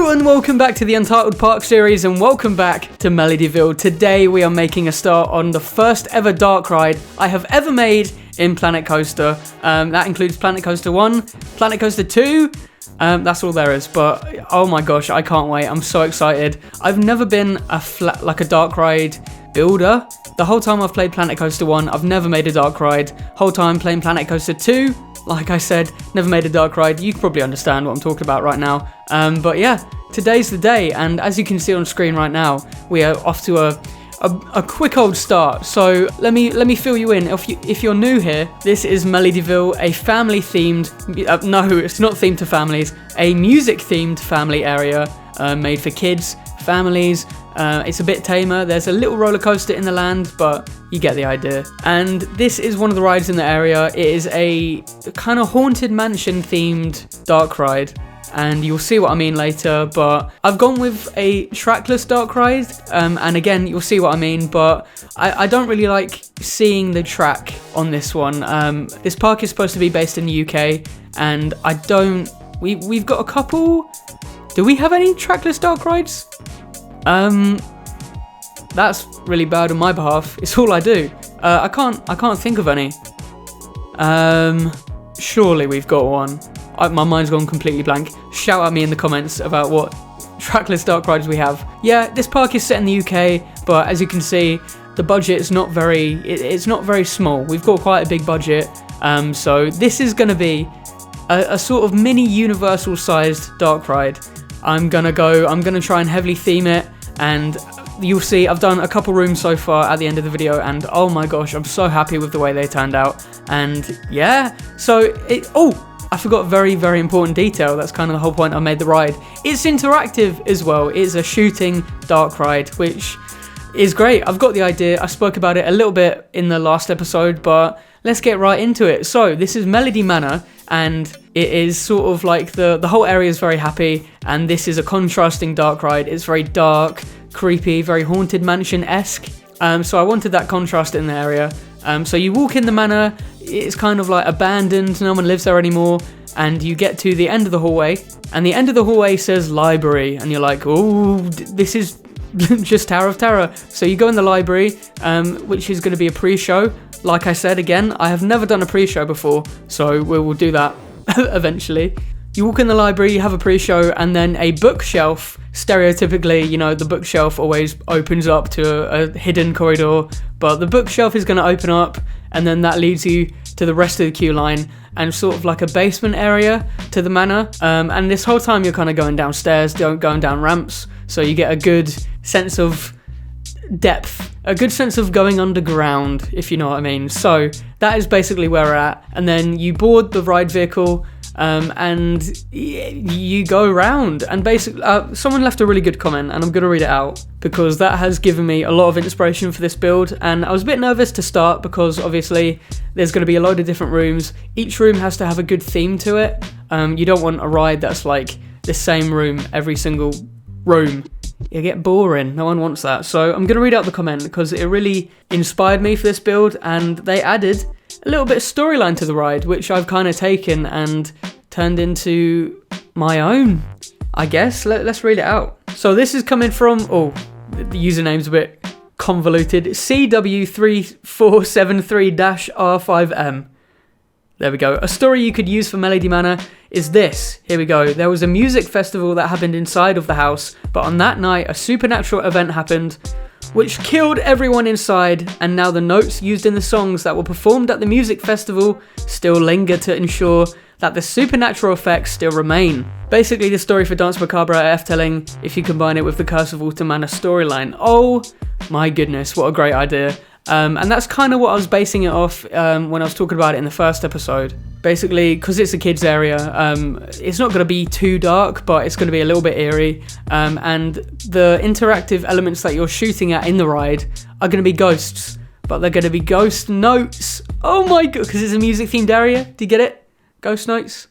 Hello and welcome back to the Untitled Park Series, and welcome back to Melodyville. Today we are making a start on the first ever dark ride I have ever made in Planet Coaster. That includes Planet Coaster 1, Planet Coaster 2, that's all there is, but oh my gosh, I can't wait. I'm so excited. I've never been a dark ride builder. The whole time I've played Planet Coaster 1, I've never made a dark ride. Whole time playing Planet Coaster 2, like I said, never made a dark ride. You can probably understand what I'm talking about right now. But yeah, today's the day, and as you can see on screen right now, we are off to a quick old start. So let me fill you in. If you're new here, this is Melodyville, a family themed, no, it's not themed to families, a music themed family area made for kids, families. It's a bit tamer. There's a little roller coaster in the land, but you get the idea. And this is one of the rides in the area. It is a kind of haunted mansion themed dark ride, and you'll see what I mean later, but I've gone with a trackless dark ride, and again, you'll see what I mean, but I don't really like seeing the track on this one. This park is supposed to be based in the UK, and we've got a couple. Do we have any trackless dark rides? That's really bad on my behalf. It's all I do. I can't think of any. Surely we've got one. My mind's gone completely blank. Shout at me in the comments about what trackless dark rides we have. Yeah, this park is set in the UK, but as you can see, the budget is not it's not very small. We've got quite a big budget. So this is going to be a sort of mini Universal sized dark ride. I'm gonna try and heavily theme it, and you'll see I've done a couple rooms so far at the end of the video, and oh my gosh, I'm so happy with the way they turned out. And yeah, so I forgot a very, very important detail. That's kind of the whole point I made the ride. It's interactive as well. It's a shooting dark ride, which is great. I've got the idea. I spoke about it a little bit in the last episode, but let's get right into it. So this is Melody Manor, and it is sort of like the whole area is very happy, and this is a contrasting dark ride. It's very dark, creepy, very haunted mansion-esque. So I wanted that contrast in the area. So you walk in the manor, it's kind of like abandoned, no one lives there anymore, and you get to the end of the hallway, and the end of the hallway says library, and you're like, oh, this is just Tower of Terror. So you go in the library, which is going to be a pre-show. Like I said, again, I have never done a pre-show before, so we will do that eventually. You walk in the library, you have a pre-show, and then a bookshelf. Stereotypically, you know, the bookshelf always opens up to a hidden corridor, but the bookshelf is going to open up, and then that leads you to the rest of the queue line and sort of like a basement area to the manor. And this whole time you're kind of going downstairs, going down ramps, so you get a good sense of depth, a good sense of going underground, if you know what I mean. So that is basically where we're at, and then you board the ride vehicle, and you go around, and basically someone left a really good comment, and I'm going to read it out because that has given me a lot of inspiration for this build. And I was a bit nervous to start because obviously there's going to be a load of different rooms. Each room has to have a good theme to it. You don't want a ride that's like the same room every single room. You get boring. No one wants that. So I'm going to read out the comment because it really inspired me for this build, and they added a little bit of storyline to the ride, which I've kind of taken and turned into my own, I guess. Let's read it out. So this is coming from, the username's a bit convoluted, CW3473-R5M. There we go. A story you could use for Melody Manor is this. Here we go. There was a music festival that happened inside of the house, but on that night, a supernatural event happened which killed everyone inside, and now the notes used in the songs that were performed at the music festival still linger to ensure that the supernatural effects still remain. Basically, the story for Dance Macabre F-telling if you combine it with the Curse of Walter Manor storyline. Oh my goodness, what a great idea. And that's kind of what I was basing it off when I was talking about it in the first episode. Basically, because it's a kids area, it's not going to be too dark, but it's going to be a little bit eerie. And the interactive elements that you're shooting at in the ride are going to be ghosts, but they're going to be ghost notes. Oh my god, because it's a music-themed area. Do you get it? Ghost notes?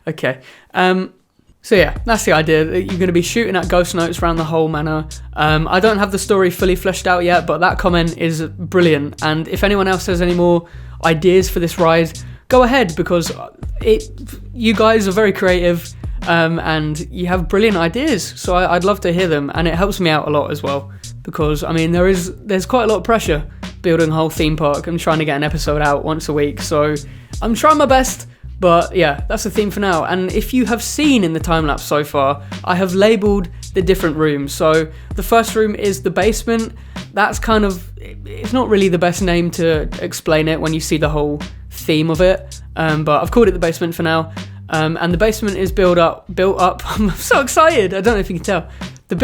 Okay. So yeah, that's the idea. You're going to be shooting at ghost notes around the whole manor. I don't have the story fully fleshed out yet, but that comment is brilliant. And if anyone else has any more ideas for this ride, go ahead, because you guys are very creative. and you have brilliant ideas. So I'd love to hear them, and it helps me out a lot as well, because I mean there's quite a lot of pressure building a whole theme park and trying to get an episode out once a week. So I'm trying my best. But yeah, that's the theme for now. And if you have seen in the time-lapse so far, I have labelled the different rooms. So the first room is the basement. That's kind of, it's not really the best name to explain it when you see the whole theme of it. But I've called it the basement for now. And the basement is built up. I'm so excited. I don't know if you can tell. The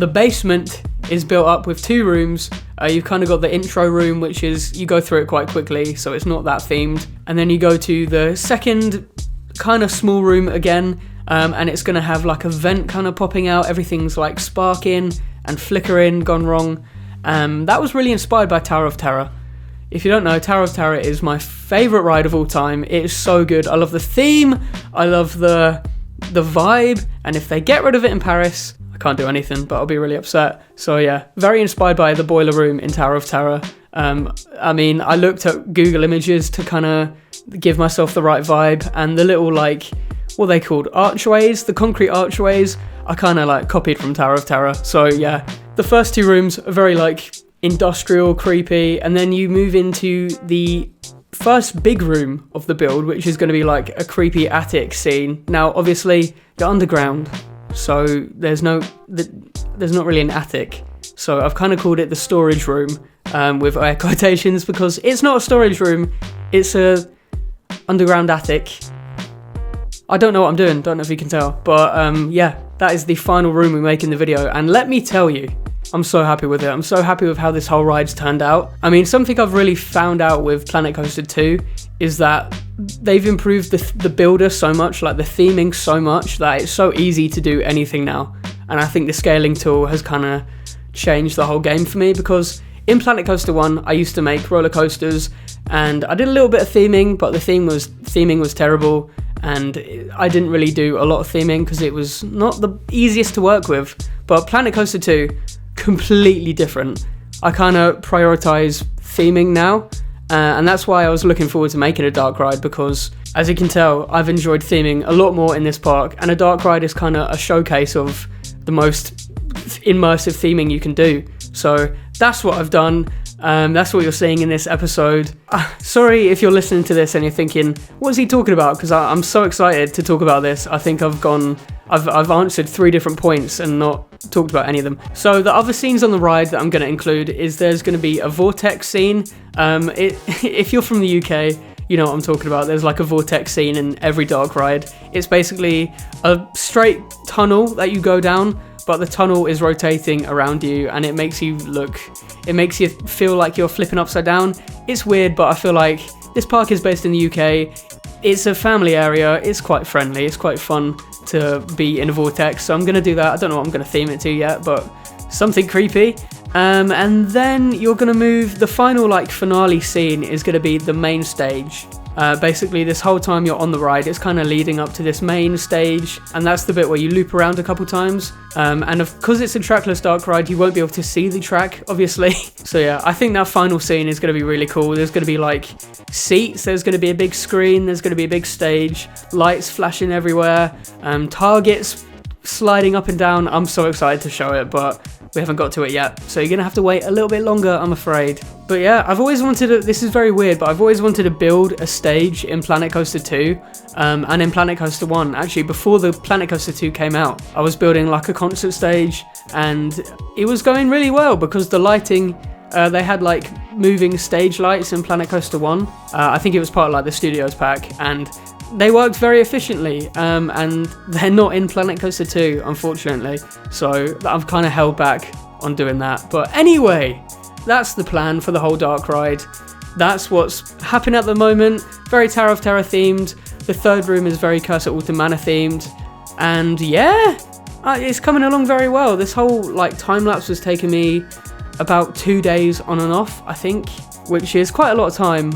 basement is built up with 2 rooms. You've kind of got the intro room, which is, you go through it quite quickly, so it's not that themed. And then you go to the second kind of small room again, and it's going to have like a vent kind of popping out. Everything's like sparking and flickering, gone wrong. That was really inspired by Tower of Terror. If you don't know, Tower of Terror is my favourite ride of all time. It is so good. I love the theme, I love the vibe, and if they get rid of it in Paris, can't do anything, but I'll be really upset. So yeah, very inspired by the boiler room in Tower of Terror. I mean, I looked at Google Images to kind of give myself the right vibe, and the little like, what are they called, archways, the concrete archways, I kind of like copied from Tower of Terror. So yeah, the first 2 rooms are very like industrial, creepy, and then you move into the first big room of the build, which is going to be like a creepy attic scene. Now obviously you're underground, so there's not really an attic, so I've kind of called it the storage room, with air quotations, because it's not a storage room, it's a underground attic. I don't know what I'm doing, don't know if you can tell, but yeah, that is the final room we make in the video, and let me tell you, I'm so happy with it. I'm so happy with how this whole ride's turned out. I mean, something I've really found out with Planet Coaster 2 is that they've improved the builder so much, like the theming so much, that it's so easy to do anything now. And I think the scaling tool has kind of changed the whole game for me, because in Planet Coaster 1, I used to make roller coasters, and I did a little bit of theming, but the theming was terrible, and I didn't really do a lot of theming because it was not the easiest to work with. But Planet Coaster 2, completely different. I kind of prioritize theming now, and that's why I was looking forward to making a dark ride, because as you can tell, I've enjoyed theming a lot more in this park, and a dark ride is kind of a showcase of the most immersive theming you can do. So that's what I've done. That's what you're seeing in this episode. Sorry if you're listening to this and you're thinking, what is he talking about? Because I'm so excited to talk about this. I think I've answered 3 different points and not talked about any of them. So the other scenes on the ride that I'm going to include is there's going to be a vortex scene. If you're from the UK, you know what I'm talking about. There's like a vortex scene in every dark ride. It's basically a straight tunnel that you go down, but the tunnel is rotating around you, and it makes you feel like you're flipping upside down. It's weird, but I feel like this park is based in the UK. It's a family area. It's quite friendly. It's quite fun to be in a vortex. So I'm going to do that. I don't know what I'm going to theme it to yet, but something creepy. And then you're going to move, the final like finale scene is going to be the main stage. Basically this whole time you're on the ride, it's kind of leading up to this main stage, and that's the bit where you loop around a couple times, and because it's a trackless dark ride, you won't be able to see the track, obviously. So yeah, I think that final scene is going to be really cool. There's going to be like seats, there's going to be a big screen, there's going to be a big stage, lights flashing everywhere, targets sliding up and down. I'm so excited to show it, but we haven't got to it yet, so you're gonna have to wait a little bit longer, I'm afraid. But yeah, I've always wanted to, this is very weird, but I've always wanted to build a stage in Planet Coaster 2 and in Planet Coaster 1. Actually, before the Planet Coaster 2 came out, I was building like a concert stage, and it was going really well because the lighting, they had like moving stage lights in Planet Coaster 1. I think it was part of like the Studios pack, and they worked very efficiently, and they're not in Planet Coaster 2, unfortunately, so I've kind of held back on doing that. But anyway, that's the plan for the whole dark ride. That's what's happening at the moment. Very Tower of Terror themed. The third room is very Curse at Walter Manor themed, and yeah, it's coming along very well. This whole like time lapse was taking me about 2 days on and off, I think, which is quite a lot of time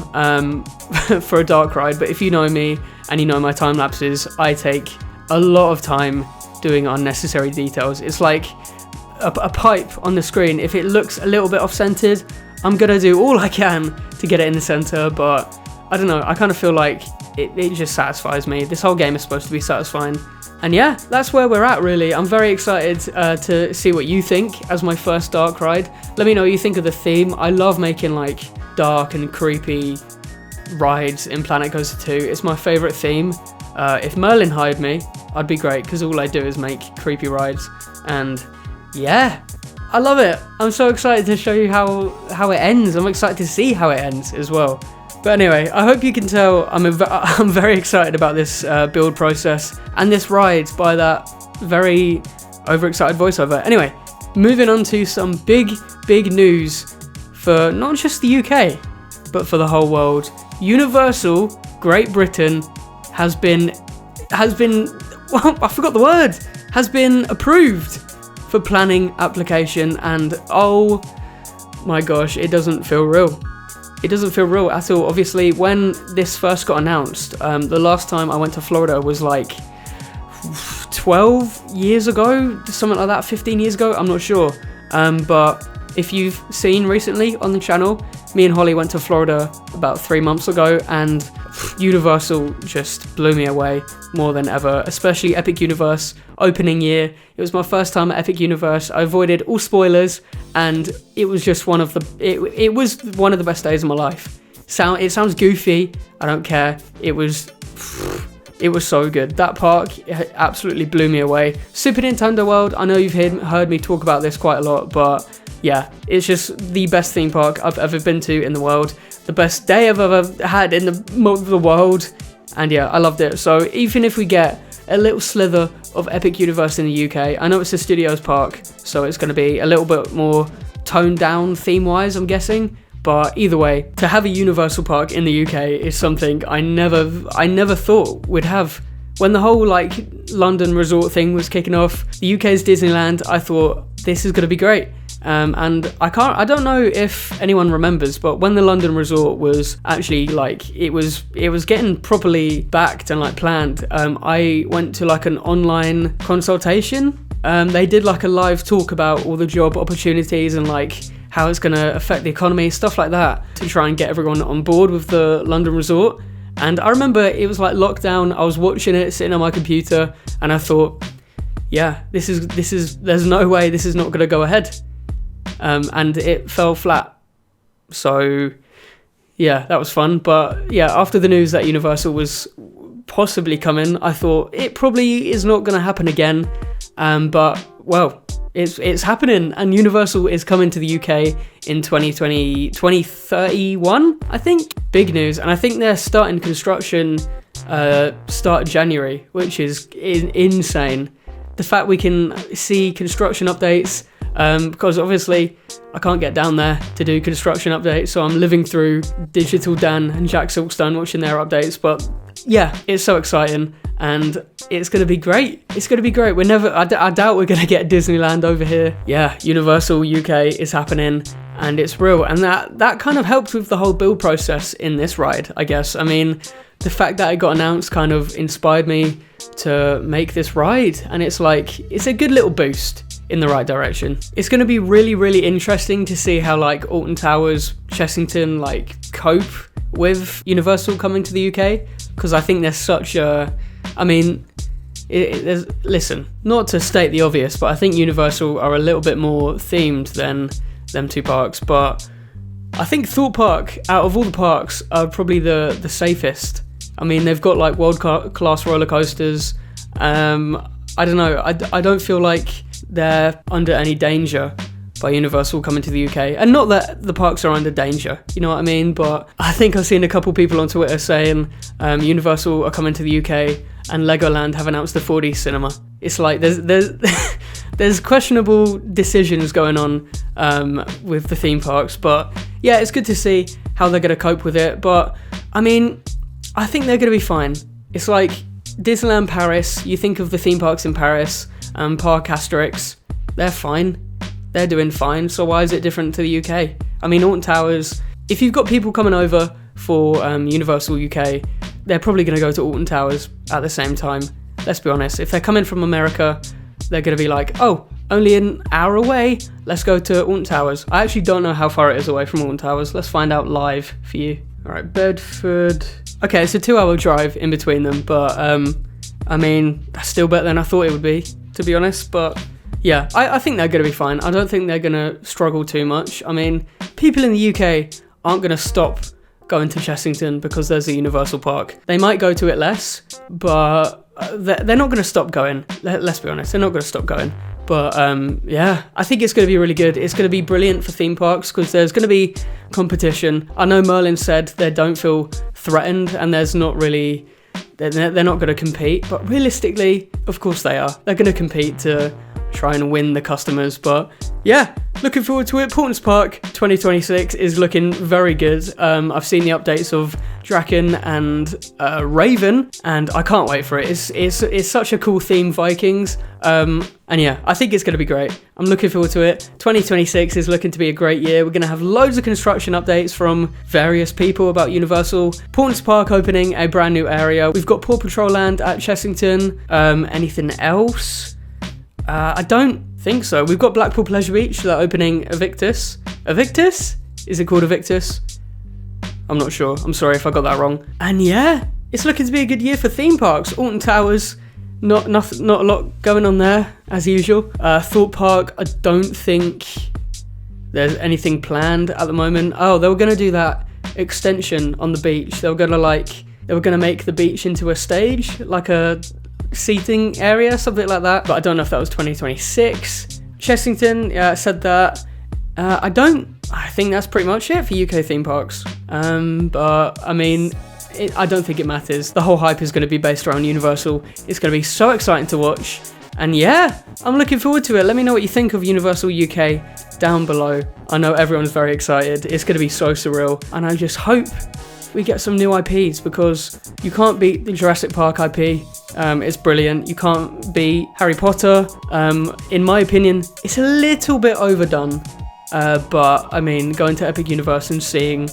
for a dark ride. But if you know me and you know my time lapses, I take a lot of time doing unnecessary details. It's like a pipe on the screen. If it looks a little bit off-centered, I'm gonna do all I can to get it in the center, but I don't know, I kind of feel like it just satisfies me. This whole game is supposed to be satisfying. And yeah, that's where we're at, really. I'm very excited to see what you think as my first dark ride. Let me know what you think of the theme. I love making like dark and creepy rides in Planet Coaster 2. It's my favourite theme. If Merlin hired me, I'd be great, because all I do is make creepy rides. And yeah, I love it. I'm so excited to show you how it ends. I'm excited to see how it ends as well. But anyway, I hope you can tell I'm very excited about this build process and this ride by that very overexcited voiceover. Anyway, moving on to some big news for not just the UK, but for the whole world. Universal Great Britain has been well, I forgot the word. Has been approved for planning application, and oh my gosh, it doesn't feel real. It doesn't feel real at all. Obviously, when this first got announced, the last time I went to Florida was like 12 years ago, something like that, 15 years ago, I'm not sure. But if you've seen recently on the channel, me and Holly went to Florida about 3 months ago, and Universal just blew me away more than ever, especially Epic Universe opening year. It was my first time at Epic Universe. I avoided all spoilers, and it was just one of the best days of my life. It sounds goofy, I don't care. It was so good. That park absolutely blew me away. Super Nintendo World, I know you've heard me talk about this quite a lot, but yeah, it's just the best theme park I've ever been to in the world. The best day I've ever had in the world. And yeah, I loved it. So even if we get a little slither of Epic Universe in the UK, I know it's a studios park, so it's going to be a little bit more toned down theme-wise, I'm guessing. But either way, to have a Universal park in the UK is something I never thought we'd have. When the whole like London resort thing was kicking off, the UK's Disneyland, I thought this is going to be great. And I don't know if anyone remembers, but when the London resort was actually like, it was getting properly backed and like planned, I went to like an online consultation. They did like a live talk about all the job opportunities and like how it's going to affect the economy, stuff like that, to try and get everyone on board with the London resort. And I remember it was like lockdown, I was watching it sitting on my computer, and I thought, yeah, there's no way this is not going to go ahead. And it fell flat. So yeah, that was fun. But yeah, after the news that Universal was possibly coming, I thought it probably is not going to happen again. But well, it's happening, and Universal is coming to the UK in 2031, I think. Big news, and I think they're starting construction start of January, which is insane. The fact we can see construction updates, because obviously I can't get down there to do construction updates, so I'm living through Digital Dan and Jack Silkstone watching their updates. But yeah, it's so exciting, and it's going to be great. It's going to be great. I doubt we're going to get Disneyland over here. Yeah, Universal UK is happening, and it's real, and that kind of helped with the whole build process in this ride, I guess. I mean, the fact that it got announced kind of inspired me to make this ride, and it's like, it's a good little boost in the right direction. It's going to be really interesting to see how like Alton Towers, Chessington like cope with Universal coming to the UK, because I think there's such a, I mean, listen, not to state the obvious, but I think Universal are a little bit more themed than them two parks. But I think Thorpe Park, out of all the parks, are probably the safest. I mean, they've got like world-class roller coasters. I don't know, I don't feel like they're under any danger by Universal coming to the UK. And not that the parks are under danger, you know what I mean? But I think I've seen a couple people on Twitter saying Universal are coming to the UK and Legoland have announced a 4D cinema. It's like there's questionable decisions going on with the theme parks. But yeah, it's good to see how they're going to cope with it. But I mean, I think they're going to be fine. It's like Disneyland Paris, you think of the theme parks in Paris, Parc Asterix, they're fine. They're doing fine, so why is it different to the UK? I mean, Alton Towers, if you've got people coming over for Universal UK, they're probably going to go to Alton Towers at the same time. Let's be honest, if they're coming from America, they're going to be like, oh, only an hour away, let's go to Alton Towers. I actually don't know how far it is away from Alton Towers. Let's find out live for you. All right, Bedford. Okay, it's a 2-hour drive in between them, but I mean, that's still better than I thought it would be, to be honest. But yeah, I think they're going to be fine. I don't think they're going to struggle too much. I mean, people in the UK aren't going to stop going to Chessington because there's a Universal Park. They might go to it less, but they're not going to stop going. Let's be honest, they're not going to stop going. But yeah, I think it's going to be really good. It's going to be brilliant for theme parks because there's going to be competition. I know Merlin said they don't feel threatened and there's not really... They're not going to compete, but realistically, of course they are. They're going to compete to try and win the customers. But yeah, looking forward to it. Portland's Park 2026 is looking very good. I've seen the updates of Draken and Raven, and I can't wait for it. It's such a cool theme, Vikings. And yeah, I think it's going to be great. I'm looking forward to it. 2026 is looking to be a great year. We're going to have loads of construction updates from various people about Universal. Portland's Park opening a brand new area. We've got Paw Patrol Land at Chessington. Anything else? I don't think so. We've got Blackpool Pleasure Beach. They're opening Evictus. Evictus? Is it called Evictus? I'm not sure. I'm sorry if I got that wrong. And yeah, it's looking to be a good year for theme parks. Alton Towers. Not a lot going on there, as usual. Thorpe Park, I don't think there's anything planned at the moment. Oh, they were going to do that extension on the beach. They were going to make the beach into a stage, like a seating area, something like that. But I don't know if that was 2026. Chessington, yeah, I said that. I think that's pretty much it for UK theme parks. But I mean... I don't think it matters. The whole hype is going to be based around Universal. It's going to be so exciting to watch. And yeah, I'm looking forward to it. Let me know what you think of Universal UK down below. I know everyone's very excited. It's going to be so surreal. And I just hope we get some new IPs because you can't beat the Jurassic Park IP. It's brilliant. You can't beat Harry Potter. In my opinion, it's a little bit overdone. But I mean, going to Epic Universe and seeing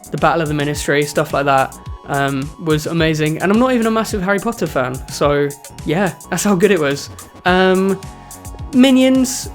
the Battle of the Ministry, stuff like that, was amazing. And I'm not even a massive Harry Potter fan, so yeah, that's how good it was. Minions,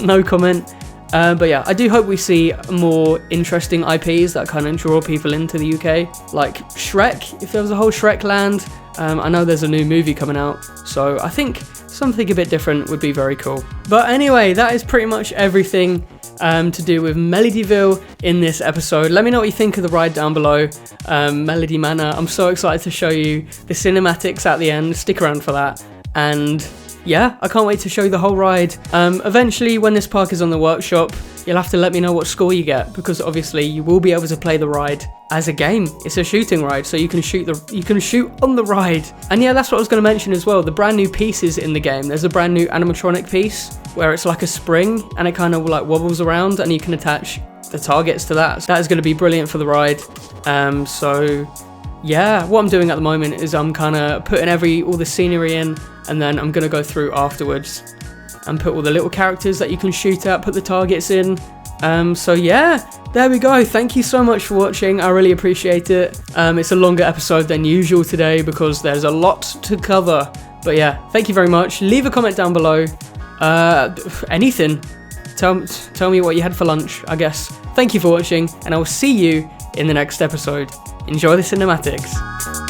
no comment. But yeah, I do hope we see more interesting IPs that kind of draw people into the UK, like Shrek. If there was a whole Shrek land, I know there's a new movie coming out, so I think something a bit different would be very cool. But anyway, that is pretty much everything to do with Melodyville in this episode. Let me know what you think of the ride down below. Melody Manor, I'm so excited to show you the cinematics at the end. Stick around for that. And yeah, I can't wait to show you the whole ride. Eventually, when this park is on the workshop, you'll have to let me know what score you get, because obviously you will be able to play the ride as a game. It's a shooting ride, so you can shoot on the ride. And yeah, that's what I was going to mention as well. The brand new pieces in the game. There's a brand new animatronic piece where it's like a spring and it kind of like wobbles around, and you can attach the targets to that. So that is going to be brilliant for the ride. So yeah, what I'm doing at the moment is I'm kind of putting all the scenery in, and then I'm going to go through afterwards and put all the little characters that you can shoot at, put the targets in. So yeah, there we go. Thank you so much for watching. I really appreciate it. It's a longer episode than usual today because there's a lot to cover. But yeah, thank you very much. Leave a comment down below. Anything. Tell me what you had for lunch, I guess. Thank you for watching, and I will see you in the next episode. Enjoy the cinematics.